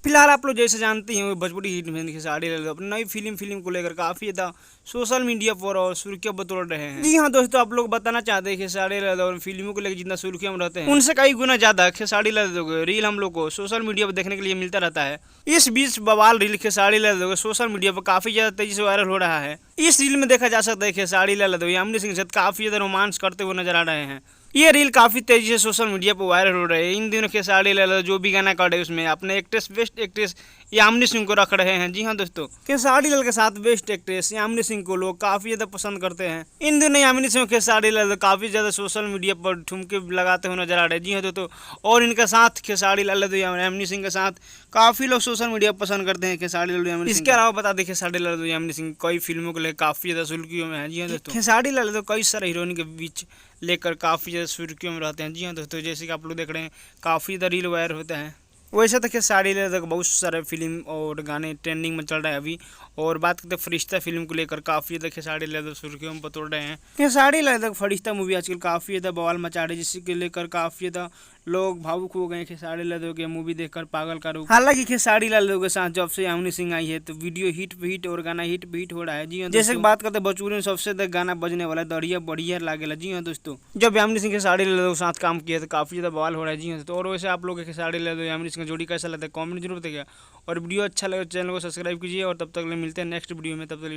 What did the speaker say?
फिलहाल आप लोग जैसे जानते हैं भोजपुरी हिट में खेसारी लाल यादव अपनी नई फिल्म को लेकर काफ़ी ज़्यादा सोशल मीडिया पर और सुर्खियां बटोर रहे हैं। जी हाँ दोस्तों, आप लोग बताना चाहते हैं खेसारी लाल यादव फिल्मों को लेकर जितना सुर्खियां में रहते हैं उनसे कई गुना ज़्यादा खेसारी लाल यादव को रील हम लोग को सोशल मीडिया पर देखने के लिए मिलता रहता है। इस बीच बवाल reel Khesari Lal Yadav social media पर काफ़ी ज़्यादा तेजी से वायरल हो रहा है। इस रील में देखा जा सकता है खेसारी लाल यादव यामिनी सिंह के साथ काफ़ी ज़्यादा रोमांस करते हुए नजर आ रहे हैं। ये रील काफ़ी तेजी से सोशल मीडिया पर वायरल हो रहे हैं। इन दिनों खेसारी लाल यादव जो भी गाना कर रहे हैं उसमें अपने actress best actress Yamini Singh को रख रहे हैं। जी हाँ दोस्तों, खेसारी लाल के साथ बेस्ट एक्ट्रेस यामिनी सिंह को लोग काफ़ी ज़्यादा पसंद करते हैं। इन दिनों यामिनी सिंह खेसारी लाल काफ़ी ज़्यादा सोशल मीडिया पर ठुमके लगाते हुए नजर आ रहे हैं। जी हाँ दोस्तों, और इनके साथ खेसारी लाल यामिनी सिंह के साथ काफ़ी लोग सोशल मीडिया पसंद करते हैं खेसारी लाल यामिनी सिंह। इसके अलावा बता दें खेसारी लाल यामिनी सिंह कई फिल्मों के लिए काफ़ी ज़्यादा सुर्खियों में है। जी हाँ दोस्तों, खेसारी लाल कई सारे हीरोइन के बीच लेकर काफ़ी ज़्यादा सुर्खियों में रहते हैं। जी हाँ दोस्तों, जैसे कि आप लोग देख रहे हैं काफ़ी ज़्यादा रील वायरल होता है। वैसे तो खेसारी लाल यादव बहुत सारे फिल्म और गाने ट्रेंडिंग में चल रहा है अभी। और बात करते हैं फरिश्ता फिल्म को लेकर काफ़ी ज़्यादा खेसारी लाल यादव सुर्खियों में बटोर रहे हैं। खेसारी लाल यादव फरिश्ता मूवी आजकल काफ़ी ज़्यादा बवाल मचा रही है, जिसके लेकर काफ़ी ज़्यादा लोग भावुक हो गए खेसारी लाल यादव की मूवी देखकर पागल का रूप। हालांकि खेसारी लाल यादव के साथ जब से यामिनी सिंह आई है तो वीडियो हिट पे हिट और गाना हिट पे हिट हो रहा है। जी हाँ, जैसे बात करते हैं भोजपुरी में सबसे ज्यादा गाना बजने वाला दरिया बढ़िया लागेला। जी हाँ दोस्तों, जब यामिनी सिंह खेसारी लाल यादव के साथ काम किया तो काफ़ी ज़्यादा बवाल हो रहा है। जी हाँ दोस्तों, और वैसे आप लोग के खेसारी लाल यादव यामिनी सिंह जोड़ी कैसा लगता है कमेंट जरूर बताइएगा। और वीडियो अच्छा लगे चैनल को सब्सक्राइब कीजिए। और तब तक मिलते हैं नेक्स्ट वीडियो में, तब तक